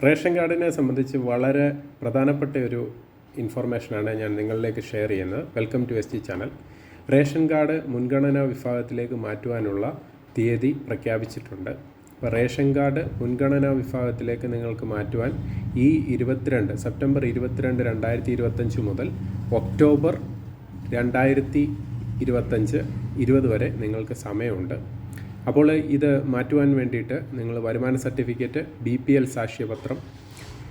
Ration കാർഡിനെ സംബന്ധിച്ച് വളരെ പ്രധാനപ്പെട്ട ഒരു ഇൻഫർമേഷനാണ് ഞാൻ നിങ്ങളിലേക്ക് ഷെയർ ചെയ്യുന്നത്. Welcome to SG channel. Ration card മുൻഗണനാ വിഭാഗത്തിലേക്ക് മാറ്റുവാനുള്ള തീയതി പ്രഖ്യാപിച്ചിട്ടുണ്ട്. അപ്പോൾ റേഷൻ കാർഡ് മുൻഗണനാ വിഭാഗത്തിലേക്ക് നിങ്ങൾക്ക് മാറ്റുവാൻ ഈ സെപ്റ്റംബർ 22, 2025 മുതൽ ഒക്ടോബർ 2020 വരെ നിങ്ങൾക്ക് സമയമുണ്ട്. അപ്പോൾ ഇത് മാറ്റുവാൻ വേണ്ടിയിട്ട് നിങ്ങൾ വരുമാന സർട്ടിഫിക്കറ്റ്, BPL സാക്ഷ്യപത്രം,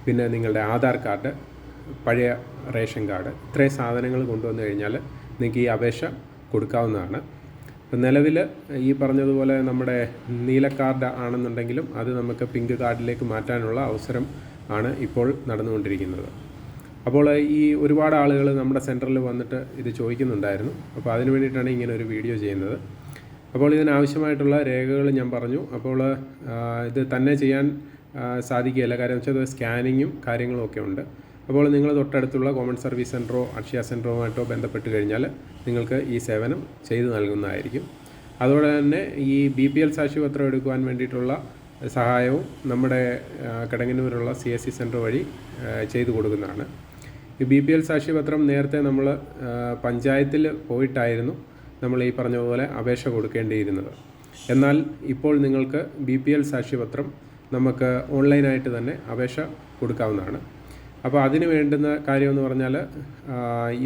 പിന്നെ നിങ്ങളുടെ ആധാർ കാർഡ്, പഴയ റേഷൻ കാർഡ്, ഇത്രയും സാധനങ്ങൾ കൊണ്ടുവന്നു കഴിഞ്ഞാൽ നിങ്ങൾക്ക് ഈ അപേക്ഷ കൊടുക്കാവുന്നതാണ്. നിലവിൽ ഈ പറഞ്ഞതുപോലെ നമ്മുടെ നീല കാർഡ് ആണെന്നുണ്ടെങ്കിലും അത് നമുക്ക് പിങ്ക് കാർഡിലേക്ക് മാറ്റാനുള്ള അവസരം ആണ് ഇപ്പോൾ നടന്നുകൊണ്ടിരിക്കുന്നത്. അപ്പോൾ ഈ ഒരുപാട് ആളുകൾ നമ്മുടെ സെൻറ്ററിൽ വന്നിട്ട് ഇത് ചോദിക്കുന്നുണ്ടായിരുന്നു. അപ്പോൾ അതിന് വേണ്ടിയിട്ടാണ് ഇങ്ങനെ ഒരു വീഡിയോ ചെയ്യുന്നത്. അപ്പോൾ ഇതിനാവശ്യമായിട്ടുള്ള രേഖകൾ ഞാൻ പറഞ്ഞു. അപ്പോൾ ഇത് തന്നെ ചെയ്യാൻ സാധിക്കുകയില്ല, കാര്യം വെച്ചാൽ അത് സ്കാനിങ്ങും കാര്യങ്ങളും ഒക്കെ ഉണ്ട്. അപ്പോൾ നിങ്ങൾ തൊട്ടടുത്തുള്ള കോമൺ സർവീസ് സെൻറ്ററോ അക്ഷയ സെൻറ്ററുമായിട്ടോ ബന്ധപ്പെട്ട് കഴിഞ്ഞാൽ നിങ്ങൾക്ക് ഈ സേവനം ചെയ്തു നൽകുന്നതായിരിക്കും. അതുപോലെ തന്നെ ഈ BPL സാക്ഷ്യപത്രം എടുക്കുവാൻ വേണ്ടിയിട്ടുള്ള സഹായവും നമ്മുടെ കിടങ്ങന്നൂരുള്ള CSC സെൻറ്റർ വഴി ചെയ്തു കൊടുക്കുന്നതാണ്. ഈ BPL സാക്ഷ്യപത്രം നേരത്തെ നമ്മൾ പഞ്ചായത്തിൽ പോയിട്ടായിരുന്നു നമ്മൾ ഈ പറഞ്ഞ പോലെ അപേക്ഷ കൊടുക്കേണ്ടിയിരുന്നത്. എന്നാൽ ഇപ്പോൾ നിങ്ങൾക്ക് BPL സാക്ഷ്യപത്രം നമുക്ക് ഓൺലൈനായിട്ട് തന്നെ അപേക്ഷ കൊടുക്കാവുന്നതാണ്. അപ്പോൾ അതിന് വേണ്ടുന്ന കാര്യമെന്ന് പറഞ്ഞാൽ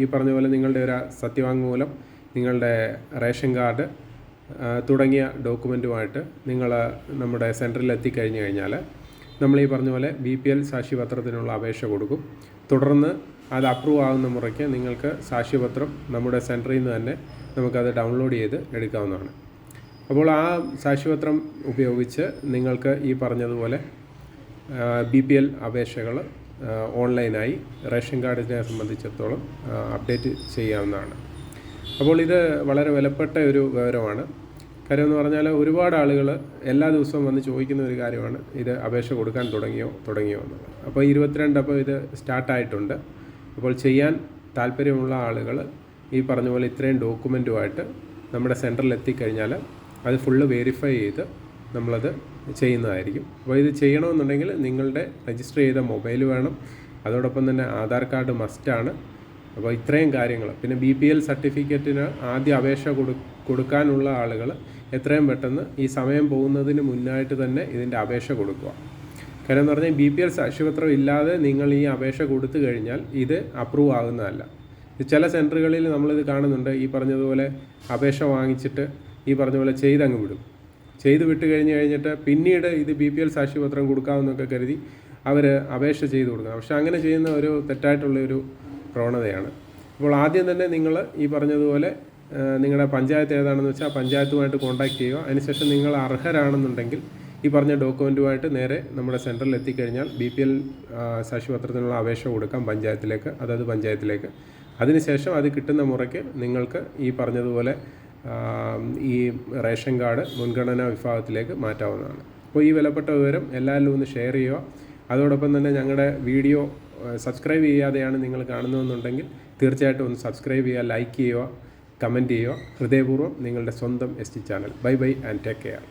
ഈ പറഞ്ഞ പോലെ നിങ്ങളുടെ ഒരു സത്യവാങ്മൂലം, നിങ്ങളുടെ റേഷൻ കാർഡ് തുടങ്ങിയ ഡോക്യുമെൻറ്റുമായിട്ട് നിങ്ങൾ നമ്മുടെ സെൻറ്ററിൽ എത്തിക്കഴിഞ്ഞ് കഴിഞ്ഞാൽ നമ്മൾ ഈ പറഞ്ഞ പോലെ BPL സാക്ഷ്യപത്രത്തിനുള്ള അപേക്ഷ കൊടുക്കും. തുടർന്ന് അത് അപ്രൂവ് ആകുന്ന മുറയ്ക്ക് നിങ്ങൾക്ക് സാക്ഷ്യപത്രം നമ്മുടെ സെൻറ്ററിൽ നിന്ന് തന്നെ നമുക്കത് ഡൗൺലോഡ് ചെയ്ത് എടുക്കാവുന്നതാണ്. അപ്പോൾ ആ സാക്ഷ്യപത്രം ഉപയോഗിച്ച് നിങ്ങൾക്ക് ഈ പറഞ്ഞതുപോലെ BPL അപേക്ഷകൾ ഓൺലൈനായി റേഷൻ കാർഡിനെ സംബന്ധിച്ചിടത്തോളം അപ്ഡേറ്റ് ചെയ്യാവുന്നതാണ്. അപ്പോൾ ഇത് വളരെ വിലപ്പെട്ട ഒരു വിവരമാണ്. കാര്യം എന്ന് പറഞ്ഞാൽ ഒരുപാട് ആളുകൾ എല്ലാ ദിവസവും വന്ന് ചോദിക്കുന്ന ഒരു കാര്യമാണ്, ഇത് അപേക്ഷ കൊടുക്കാൻ തുടങ്ങിയോ എന്നുള്ളത്. അപ്പോൾ 22 അപ്പോൾ ഇത് സ്റ്റാർട്ടായിട്ടുണ്ട്. അപ്പോൾ ചെയ്യാൻ താല്പര്യമുള്ള ആളുകൾ ഈ പറഞ്ഞ പോലെ ഇത്രയും ഡോക്യുമെൻറ്റുമായിട്ട് നമ്മുടെ സെൻറ്ററിൽ എത്തിക്കഴിഞ്ഞാൽ അത് ഫുള്ള് വെരിഫൈ ചെയ്ത് നമ്മളത് ചെയ്യുന്നതായിരിക്കും. അപ്പോൾ ഇത് ചെയ്യണമെന്നുണ്ടെങ്കിൽ നിങ്ങളുടെ രജിസ്റ്റർ ചെയ്ത മൊബൈൽ വേണം, അതോടൊപ്പം തന്നെ ആധാർ കാർഡ് മസ്റ്റാണ്. അപ്പോൾ ഇത്രയും കാര്യങ്ങൾ, പിന്നെ BPL സർട്ടിഫിക്കറ്റിന് ആദ്യ അപേക്ഷ കൊടുക്കാനുള്ള ആളുകൾ എത്രയും പെട്ടെന്ന് ഈ സമയം പോകുന്നതിന് മുന്നായിട്ട് തന്നെ ഇതിൻ്റെ അപേക്ഷ കൊടുക്കുക. കാര്യം എന്ന് പറഞ്ഞാൽ BPL സാക്ഷ്യപത്രം ഇല്ലാതെ നിങ്ങൾ ഈ അപേക്ഷ കൊടുത്തു കഴിഞ്ഞാൽ ഇത് അപ്രൂവ് ആകുന്നതല്ല. ചില സെൻറ്ററുകളിൽ നമ്മളിത് കാണുന്നുണ്ട്, ഈ പറഞ്ഞതുപോലെ അപേക്ഷ വാങ്ങിച്ചിട്ട് ഈ പറഞ്ഞ പോലെ ചെയ്തങ്ങ് വിടും. ചെയ്ത് വിട്ട് കഴിഞ്ഞിട്ട് പിന്നീട് ഇത് BPL സാക്ഷ്യപത്രം കൊടുക്കാമെന്നൊക്കെ കരുതി അവർ അപേക്ഷ ചെയ്ത് കൊടുക്കണം. പക്ഷെ അങ്ങനെ ചെയ്യുന്ന ഒരു തെറ്റായിട്ടുള്ളൊരു പ്രവണതയാണ്. അപ്പോൾ ആദ്യം തന്നെ നിങ്ങൾ ഈ പറഞ്ഞതുപോലെ നിങ്ങളുടെ പഞ്ചായത്ത് ഏതാണെന്ന് വെച്ചാൽ ആ പഞ്ചായത്തുമായിട്ട് കോൺടാക്റ്റ് ചെയ്യുക. അതിനുശേഷം നിങ്ങൾ അർഹരാണെന്നുണ്ടെങ്കിൽ ഈ പറഞ്ഞ ഡോക്യുമെൻറ്റുമായിട്ട് നേരെ നമ്മുടെ സെൻറ്ററിൽ എത്തിക്കഴിഞ്ഞാൽ BPL സാക്ഷ്യപത്രത്തിനുള്ള അപേക്ഷ കൊടുക്കാം പഞ്ചായത്തിലേക്ക്. അതിനുശേഷം അത് കിട്ടുന്ന മുറയ്ക്ക് നിങ്ങൾക്ക് ഈ പറഞ്ഞതുപോലെ ഈ റേഷൻ കാർഡ് മുൻഗണനാ വിഭാഗത്തിലേക്ക് മാറ്റാവുന്നതാണ്. അപ്പോൾ ഈ വിലപ്പെട്ട വിവരം എല്ലാവരിലും ഒന്ന് ഷെയർ ചെയ്യുക. അതോടൊപ്പം തന്നെ ഞങ്ങളുടെ വീഡിയോ സബ്സ്ക്രൈബ് ചെയ്യാതെയാണ് നിങ്ങൾ കാണുന്നതെന്നുണ്ടെങ്കിൽ തീർച്ചയായിട്ടും ഒന്ന് സബ്സ്ക്രൈബ് ചെയ്യുക, ലൈക്ക് ചെയ്യുക, കമൻറ്റ് ചെയ്യുക. ഹൃദയപൂർവ്വം നിങ്ങളുടെ സ്വന്തം SG channel. Bye and take care.